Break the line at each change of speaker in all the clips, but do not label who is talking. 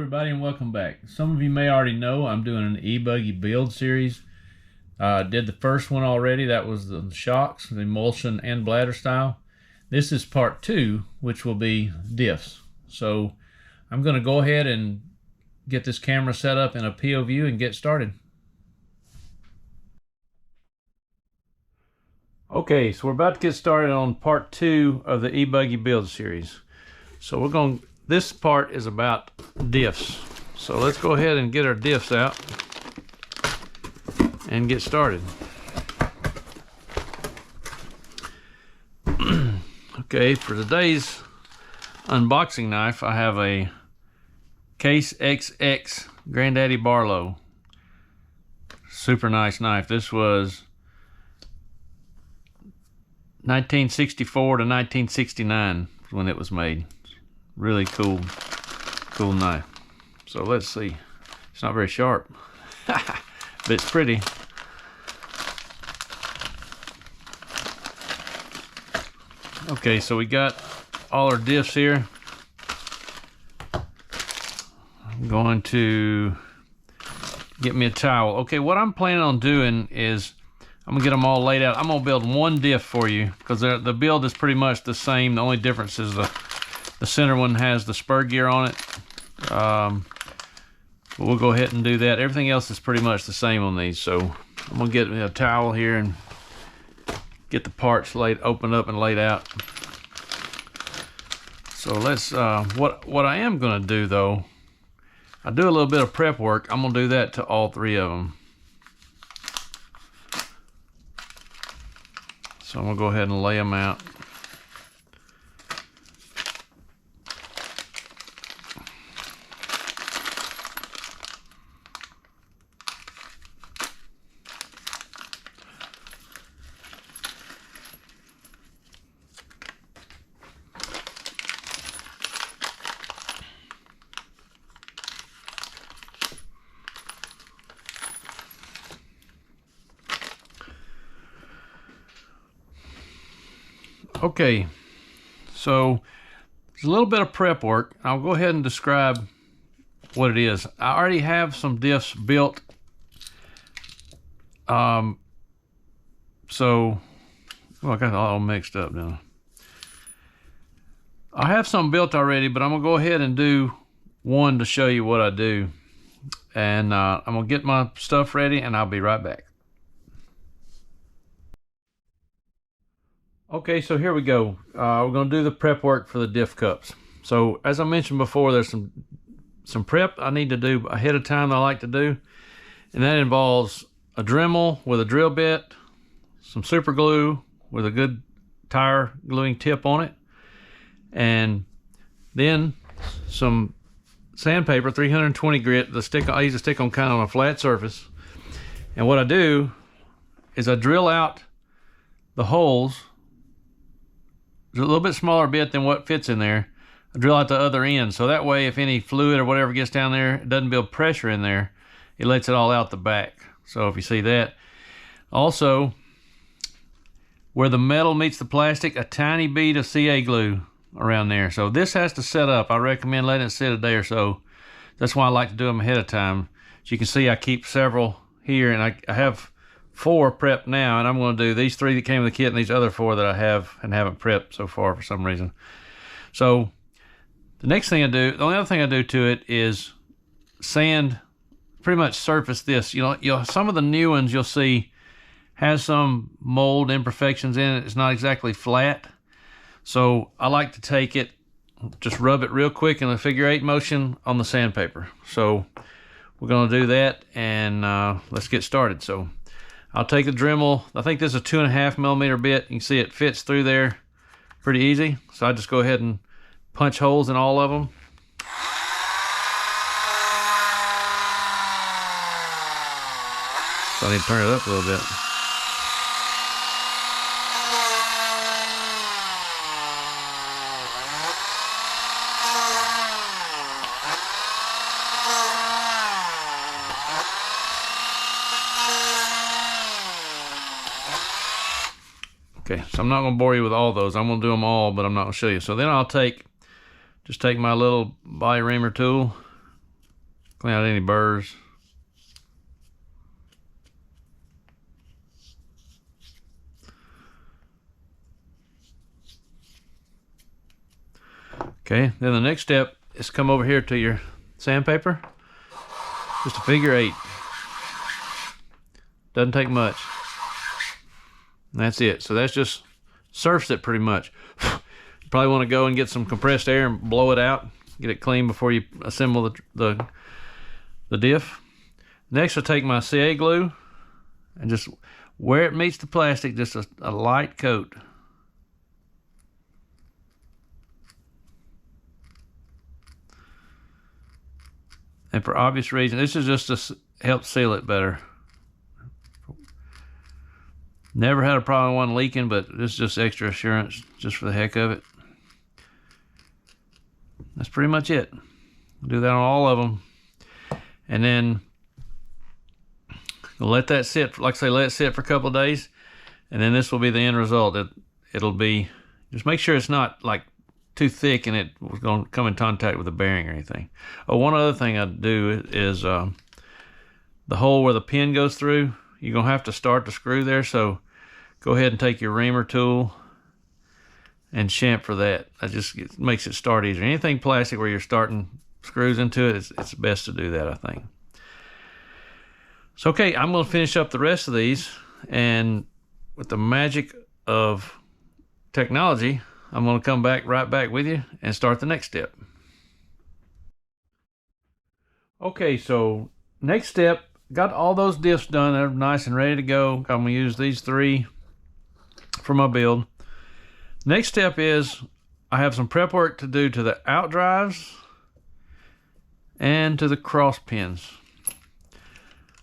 everybody, and welcome back. Some of you may already know I'm doing an e-buggy build series. Did the first one already. That was the shocks, the emulsion and bladder style. This is part 2, which will be diffs. So I'm going to go ahead and get this camera set up in a PO view and get started. Okay, so we're about to get started on part 2 of the e-buggy build series. So this part is about diffs. So let's go ahead and get our diffs out and get started. Okay, for today's unboxing knife, I have a Case XX Granddaddy Barlow. Super nice knife. This was 1964 to 1969 when it was made. Really cool knife. So let's see. It's not very sharp, but it's pretty. Okay, so we got all our diffs here. I'm going to get me a towel. Okay, what I'm planning on doing is I'm gonna get them all laid out. I'm gonna build one diff for you because the build is pretty much the same. The only difference is the center one has the spur gear on it. But we'll go ahead and do that. Everything else is pretty much the same on these. So I'm gonna get me a towel here and get the parts opened up and laid out. So let's what I am gonna do though, I do a little bit of prep work. I'm gonna do that to all 3 of them. So I'm gonna go ahead and lay them out. Okay, so there's a little bit of prep work. I'll go ahead and describe what it is. I already have some diffs built. I got it all mixed up now. I have some built already, but I'm gonna go ahead and do one to show you what I do. And I'm gonna get my stuff ready and I'll be right back. Okay, so here we go. We're going to do the prep work for the diff cups. So as I mentioned before, there's some prep I need to do ahead of time that I like to do. And that involves a Dremel with a drill bit, some super glue with a good tire gluing tip on it, and then some sandpaper, 320 grit. I use a stick on kind of on a flat surface. And what I do is I drill out the holes. It's a little bit smaller bit than what fits in there. I drill out the other end, so that way if any fluid or whatever gets down there, it doesn't build pressure in there. It lets it all out the back. So if you see that. Also, where the metal meets the plastic, a tiny bead of CA glue around there. So this has to set up. I recommend letting it sit a day or so. That's why I like to do them ahead of time. As you can see, I keep several here, and I have 4 prepped now, and I'm going to do these 3 that came with the kit and these other 4 that I have and haven't prepped so far for some reason. So the next thing I do, the only other thing I do to it is sand, pretty much surface this. You know, some of the new ones you'll see has some mold imperfections in it. It's not exactly flat. So I like to take it, just rub it real quick in a figure-8 motion on the sandpaper. So we're going to do that, and let's get started. So I'll take the Dremel. I think this is a 2.5mm bit. You can see it fits through there pretty easy. So I just go ahead and punch holes in all of them. So I need to turn it up a little bit. Okay, so I'm not going to bore you with all those. I'm going to do them all, but I'm not going to show you. So then I'll just take my little body reamer tool, clean out any burrs. Okay, then the next step is come over here to your sandpaper. Just a figure 8. Doesn't take much. And that's it. So that's just surfs it pretty much. You probably want to go and get some compressed air and blow it out. Get it clean before you assemble the diff. Next, I'll take my CA glue and just where it meets the plastic, just a light coat. And for obvious reason, this is just to help seal it better. Never had a problem with one leaking, but this is just extra assurance, just for the heck of it. That's pretty much it. Do that on all of them. And then let that sit, like I say, let it sit for a couple of days. And then this will be the end result. It'll be, just make sure it's not like too thick and it was going to come in contact with the bearing or anything. Oh, one other thing I'd do is the hole where the pin goes through, you're going to have to start the screw there. So go ahead and take your reamer tool and chamfer that. That just makes it start easier. Anything plastic where you're starting screws into it, it's best to do that, I think. So, okay, I'm going to finish up the rest of these, and with the magic of technology, I'm going to come back right back with you and start the next step. Okay, so next step, got all those diffs done. They're nice and ready to go. I'm going to use these 3 for my build. Next step is I have some prep work to do to the outdrives and to the cross pins.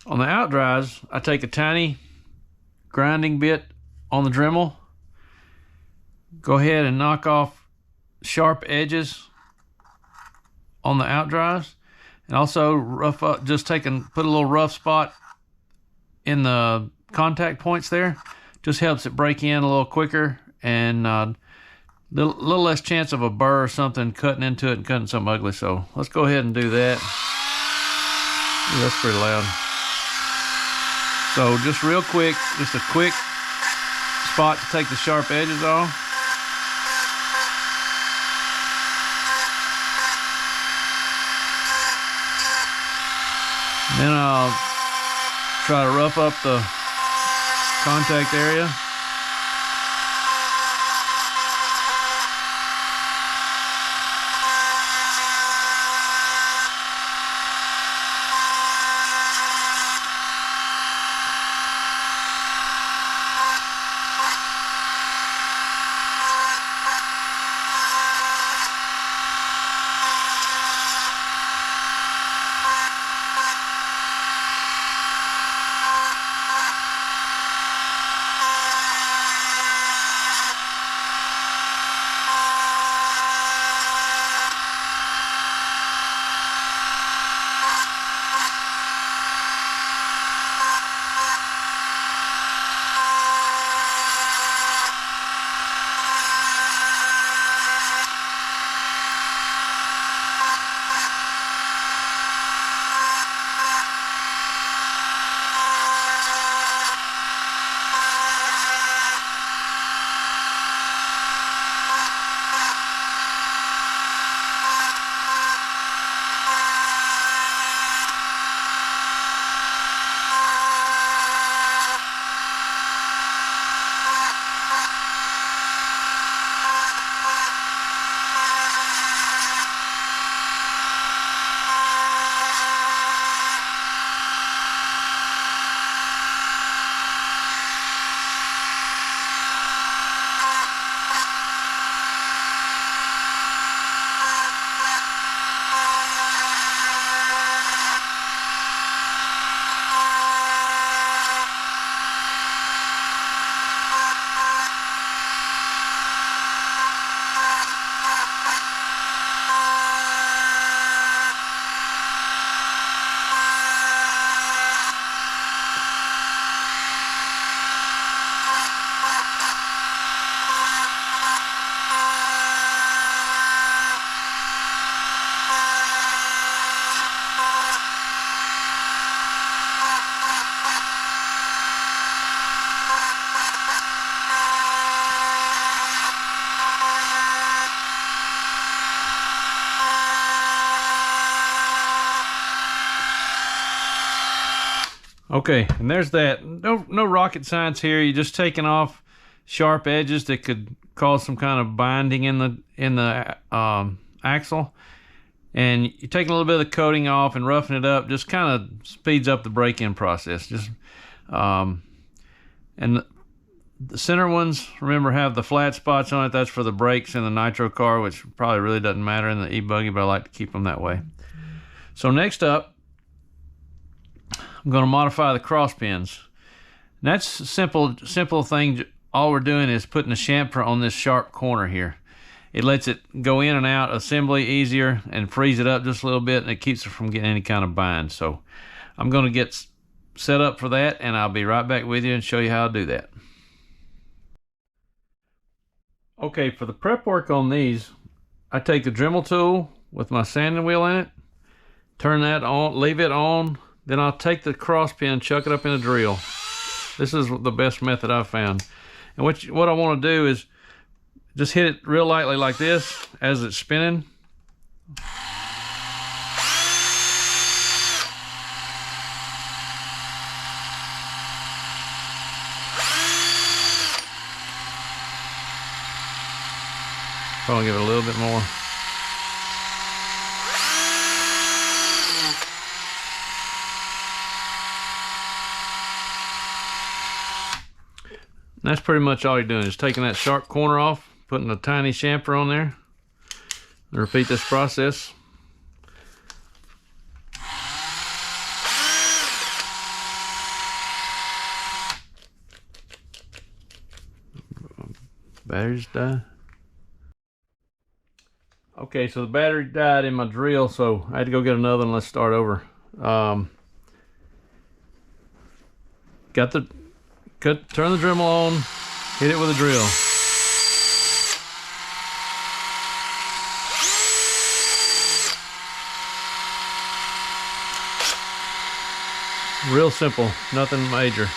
On the outdrives, I take a tiny grinding bit on the Dremel. Go ahead and knock off sharp edges on the outdrives, and also rough up, just put a little rough spot in the contact points there. Just helps it break in a little quicker, and little less chance of a burr or something cutting into it and cutting something ugly. So let's go ahead and do that. Ooh, that's pretty loud. So just real quick, just a quick spot to take the sharp edges off. Then I'll try to rough up the contact area. Okay, and there's that. No rocket science here. You're just taking off sharp edges that could cause some kind of binding in the axle, and you're taking a little bit of the coating off and roughing it up. Just kind of speeds up the break-in process. Just and the center ones, remember, have the flat spots on it. That's for the brakes in the nitro car, which probably really doesn't matter in the e-buggy, but I like to keep them that way. So next up, I'm going to modify the cross pins. And that's a simple thing. All we're doing is putting a chamfer on this sharp corner here. It lets it go in and out assembly easier and frees it up just a little bit, and it keeps it from getting any kind of bind. So I'm going to get set up for that, and I'll be right back with you and show you how to do that. Okay, for the prep work on these, I take the Dremel tool with my sanding wheel in it, turn that on, leave it on, then I'll take the cross pin, chuck it up in a drill. This is the best method I've found. And what I want to do is just hit it real lightly like this as it's spinning. Probably give it a little bit more. And that's pretty much all you're doing, is taking that sharp corner off, putting a tiny chamfer on there, and repeat this process. Batteries died. Okay, so the battery died in my drill, so I had to go get another one. Let's start over. Turn the Dremel on, hit it with a drill. Real simple, nothing major.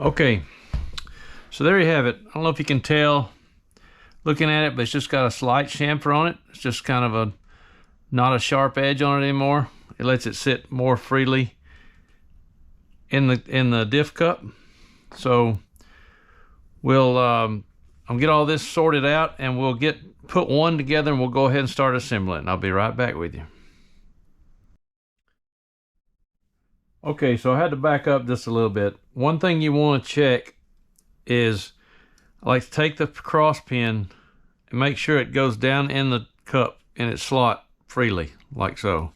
Okay, so there you have it. I don't know if you can tell looking at it, but it's just got a slight chamfer on it. It's just kind of not a sharp edge on it anymore. It lets it sit more freely in the diff cup. So we'll I'll get all this sorted out, and we'll put one together, and we'll go ahead and start assembling it. I'll be right back with you. Okay, so I had to back up just a little bit. One thing you want to check is, I like to take the cross pin and make sure it goes down in the cup in its slot freely, like so.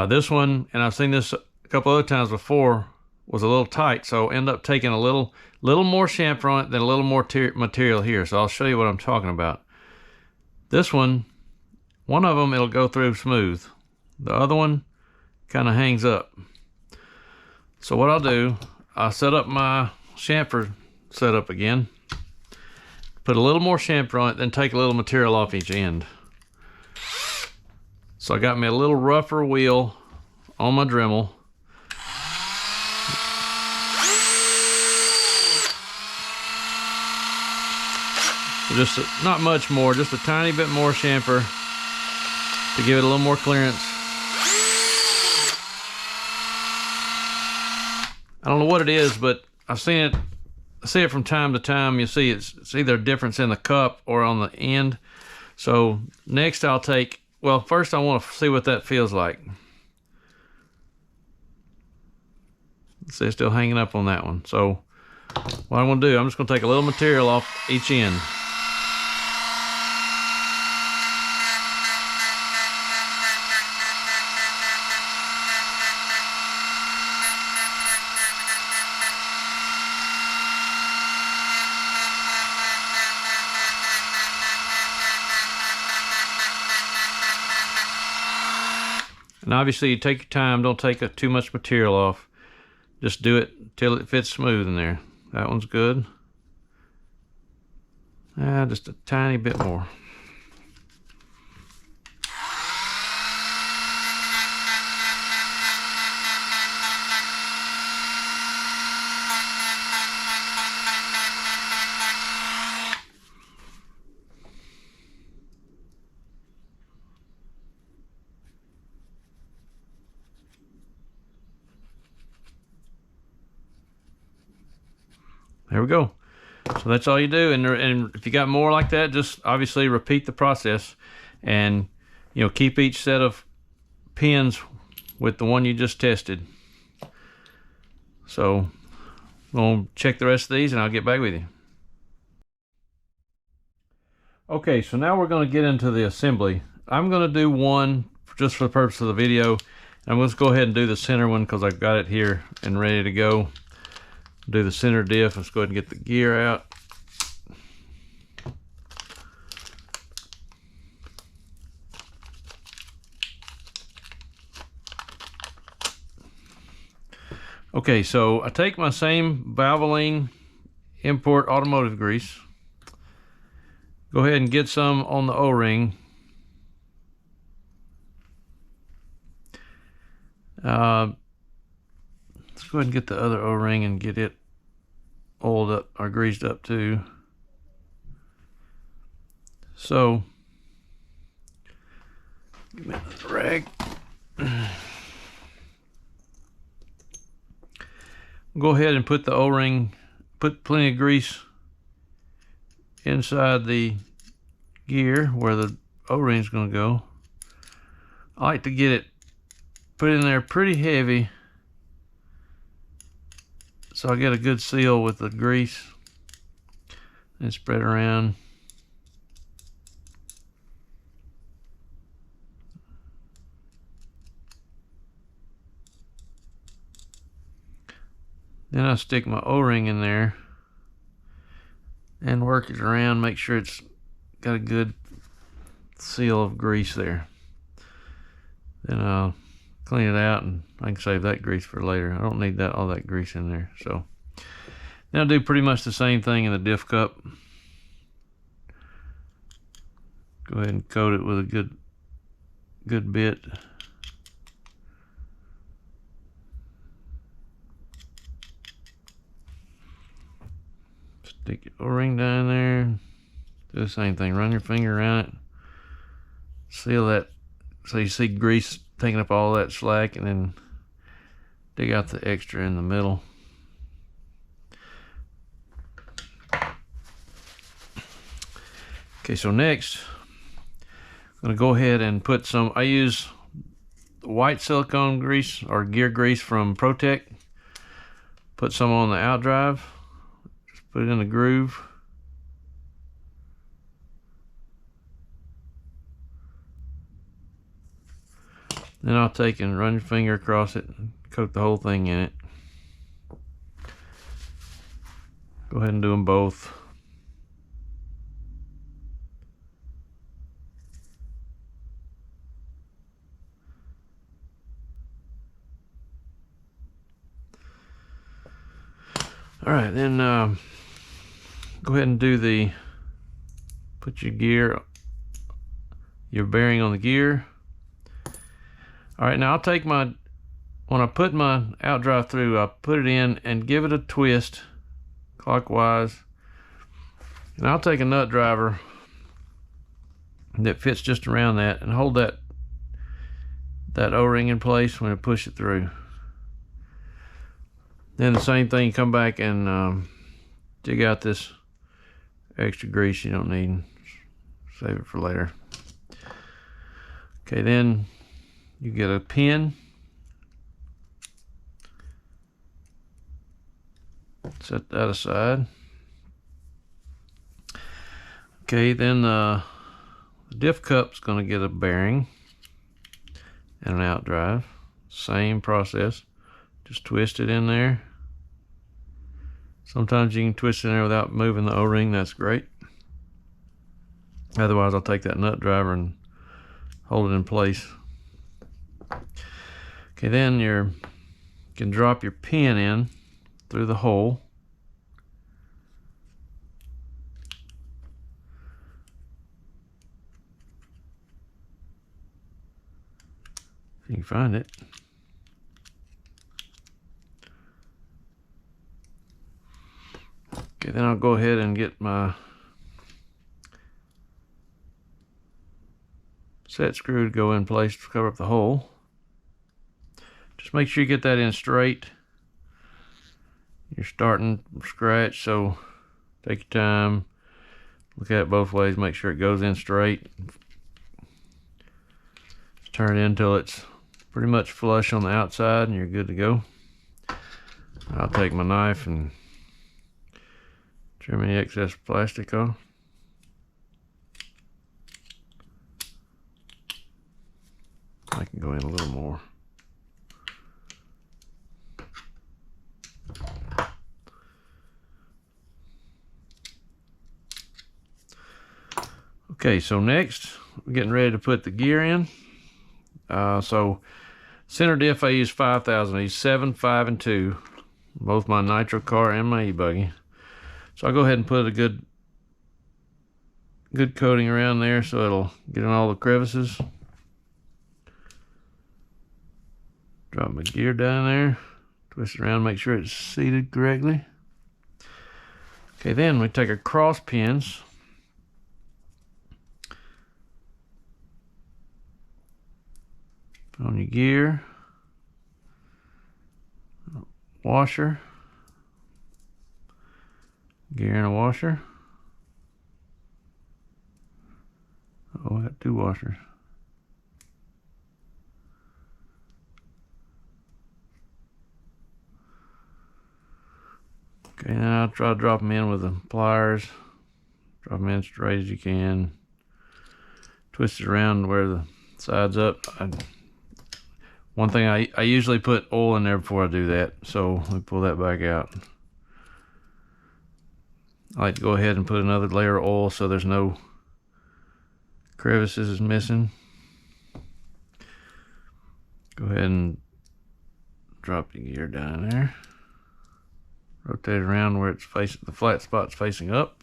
This one, and I've seen this a couple other times before, was a little tight, so end up taking a little more chamfer on it, then a little more material here. So I'll show you what I'm talking about. This one of them, it'll go through smooth. The other one kind of hangs up. So what I'll do, I'll set up my chamfer setup again, put a little more chamfer on it, then take a little material off each end. So I got me a little rougher wheel on my Dremel. So just not much more, just a tiny bit more chamfer to give it a little more clearance. I don't know what it is, but I see it from time to time. You see it's either a difference in the cup or on the end. So next I'll take, well, first I want to see what that feels like. See, it's still hanging up on that one. So what I'm going to do, I'm just going to take a little material off each end. And obviously you take your time, don't take too much material off. Just do it till it fits smooth in there. That one's good. Just a tiny bit more. There we go. So that's all you do, and if you got more like that, just obviously repeat the process, and you know, keep each set of pins with the one you just tested. So we'll check the rest of these and I'll get back with you. Okay, so now we're going to get into the assembly. I'm going to do one just for the purpose of the video. I'm going to go ahead and do the center one because I've got it here and ready to go. Do the center diff. Let's go ahead and get the gear out. Okay, so I take my same Valvoline import automotive grease. Go ahead and get some on the O-ring. Let's go ahead and get the other O-ring and get it oiled up or greased up too. So give me another rag. Go ahead and put the O-ring, put plenty of grease inside the gear where the O-ring is going to go. I like to get it put in there pretty heavy so I get a good seal with the grease and spread around. Then I stick my O-ring in there and work it around, make sure it's got a good seal of grease there. Then I'll clean it out and I can save that grease for later. I don't need all that grease in there. So then I'll do pretty much the same thing in the diff cup. Go ahead and coat it with a good bit. Stick your O-ring down there. Do the same thing. Run your finger around it. Seal that so you see grease taking up all that slack, and then dig out the extra in the middle. Okay, so next I'm going to go ahead and put some, I use white silicone grease or gear grease from ProTech. Put some on the Outdrive. Just put it in the groove. Then I'll take and run your finger across it and coat the whole thing in it. Go ahead and do them both. All right, then go ahead and do put your bearing on the gear. All right, now I'll take when I put my Outdrive through, I put it in and give it a twist clockwise. And I'll take a nut driver that fits just around that and hold that O-ring in place when I push it through. Then the same thing, come back and dig out this extra grease you don't need. Save it for later. Okay, then you get a pin. Set that aside. Okay, then the diff cup's going to get a bearing and an Outdrive. Same process. Just twist it in there. Sometimes you can twist it in there without moving the O-ring. That's great. Otherwise, I'll take that nut driver and hold it in place. Okay, then you can drop your pin in through the hole. If you can find it. Okay, then I'll go ahead and get my set screw to go in place to cover up the hole. Just make sure you get that in straight. You're starting from scratch, so take your time. Look at it both ways, make sure it goes in straight. Just turn it in until it's pretty much flush on the outside and you're good to go. I'll take my knife and trim any excess plastic off. I can go in a little more. Okay, so next we're getting ready to put the gear in. So center diff I use 5,000. I use 7, 5, and 2. Both my nitro car and my e-buggy. So I'll go ahead and put a good coating around there so it'll get in all the crevices. Drop my gear down there, twist it around, make sure it's seated correctly. Okay, then we take our cross pins. Put on your gear, washer, gear and a washer. Oh, I got 2 washers. Okay, now I'll try to drop them in with the pliers. Drop them in straight as you can. Twist it around where the side's up. One thing, I usually put oil in there before I do that, so let me pull that back out. I like to go ahead and put another layer of oil so there's no crevices is missing. Go ahead and drop the gear down there. Rotate it around where it's facing, the flat spot's facing up.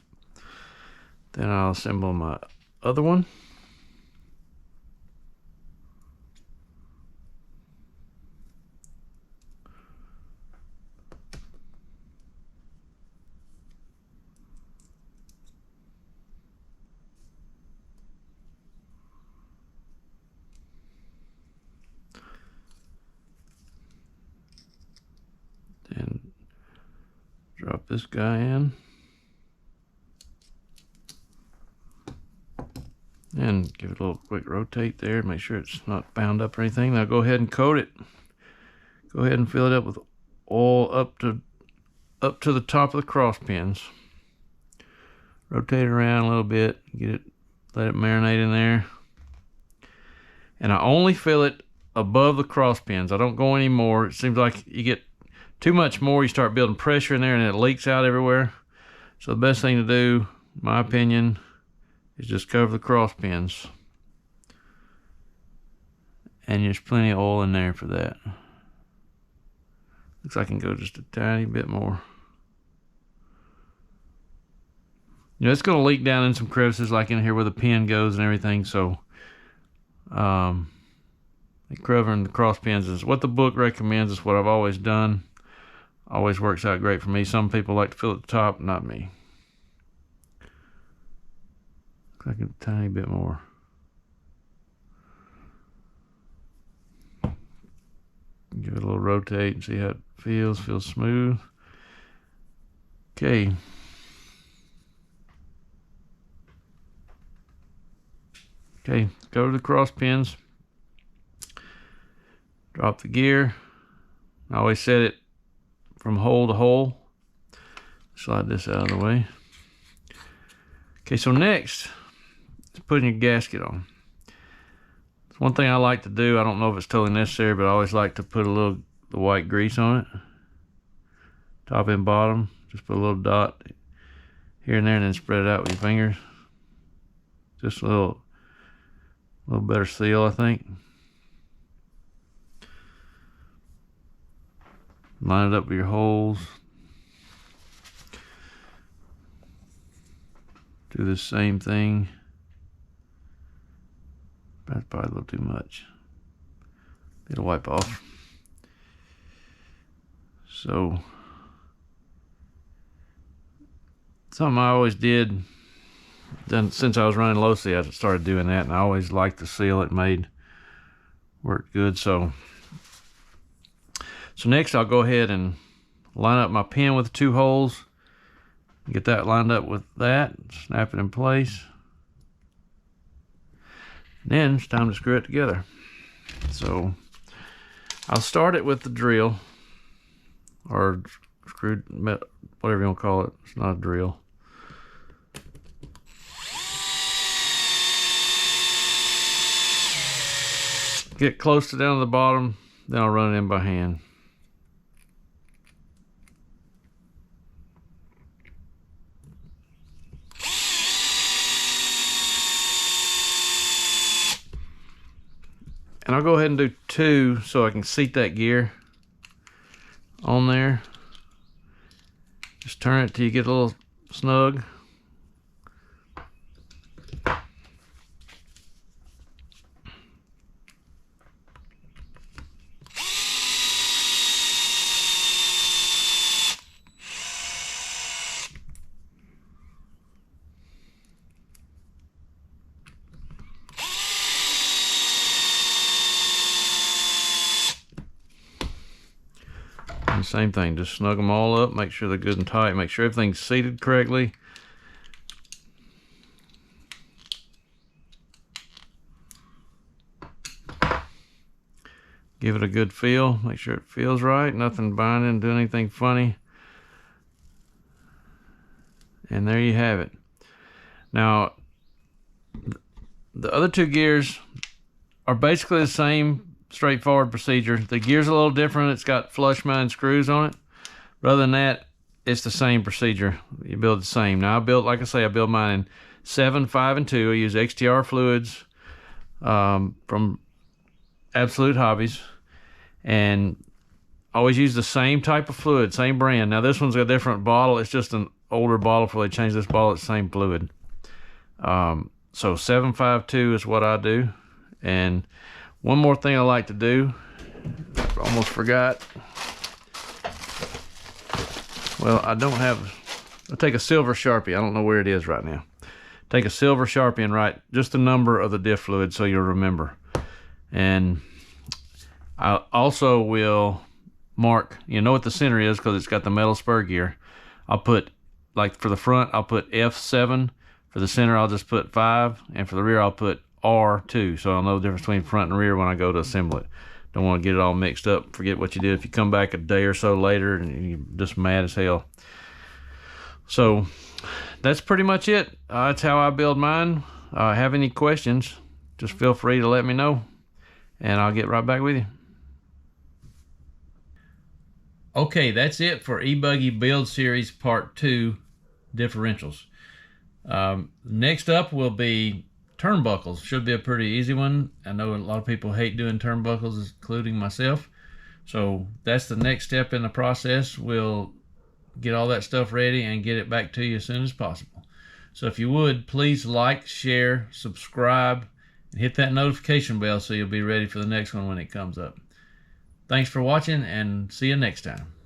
Then I'll assemble my other one. Then drop this guy in. And give it a little quick rotate there, make sure it's not bound up or anything. Now go ahead and coat it. Go ahead and fill it up with oil up to the top of the cross pins. Rotate it around a little bit, let it marinate in there. And I only fill it above the cross pins. I don't go any more. It seems like you get too much more, you start building pressure in there and it leaks out everywhere. So the best thing to do, in my opinion, is just cover the cross pins. And there's plenty of oil in there for that. Looks like I can go just a tiny bit more. You know, it's going to leak down in some crevices like in here where the pin goes and everything. So covering the cross pins is what the book recommends. Is what I've always done. Always works out great for me. Some people like to fill at the top, not me. Looks like a tiny bit more. Give it a little rotate and see how it feels. Feels smooth. Okay. Okay, go to the cross pins. Drop the gear. I always set it from hole to hole. Slide this out of the way. Okay, so next is putting your gasket on. It's one thing I like to do. I don't know if it's totally necessary, but I always like to put a little the white grease on it. Top and bottom. Just put a little dot here and there and then spread it out with your fingers. Just a little better seal, I think. Line it up with your holes. Do the same thing. That's probably a little too much. It'll wipe off. So, something I always did, since I was running low-C, I started doing that, and I always liked the seal it made. Worked good. So next I'll go ahead and line up my pin with the two holes. Get that lined up with that. Snap it in place. Then it's time to screw it together. So I'll start it with the drill, or screw, whatever you want to call it. It's not a drill. Get close to down to the bottom, then I'll run it in by hand. And I'll go ahead and do two so I can seat that gear on there. Just turn it till you get a little snug. And same thing, just snug them all up, make sure they're good and tight, make sure everything's seated correctly. Give it a good feel, make sure it feels right, nothing binding, do anything funny. And there you have it. Now, the other two gears are basically the same straightforward procedure. The gear's a little different. It's got flush mounted screws on it. But other than that, it's the same procedure. You build the same. Now I built, like I say, I build mine in 7, 5, and 2. I use XTR fluids from Absolute Hobbies. And I always use the same type of fluid, same brand. Now this one's a different bottle. It's just an older bottle before they changed this bottle. It's the same fluid. So 752 is what I do. And one more thing I like to do, I almost forgot. Well, I'll take a silver Sharpie. I don't know where it is right now. Take a silver Sharpie and write just the number of the diff fluid so you'll remember. And I also will mark, you know what the center is because it's got the metal spur gear. I'll put, like for the front, I'll put F7. For the center, I'll just put 5. And for the rear, I'll put R2, so I'll know the difference between front and rear when I go to assemble it. Don't want to get it all mixed up, forget what you did if you come back a day or so later and you're just mad as hell. So that's pretty much it. That's how I build mine. Have any questions, just feel free to let me know. and I'll get right back with you. Okay, that's it for E-Buggy Build Series Part 2 differentials. Next up will be turnbuckles. Should be a pretty easy one. I know a lot of people hate doing turnbuckles, including myself. So that's the next step in the process. We'll get all that stuff ready and get it back to you as soon as possible. So if you would, please like, share, subscribe, and hit that notification bell so you'll be ready for the next one when it comes up. Thanks for watching, and see you next time.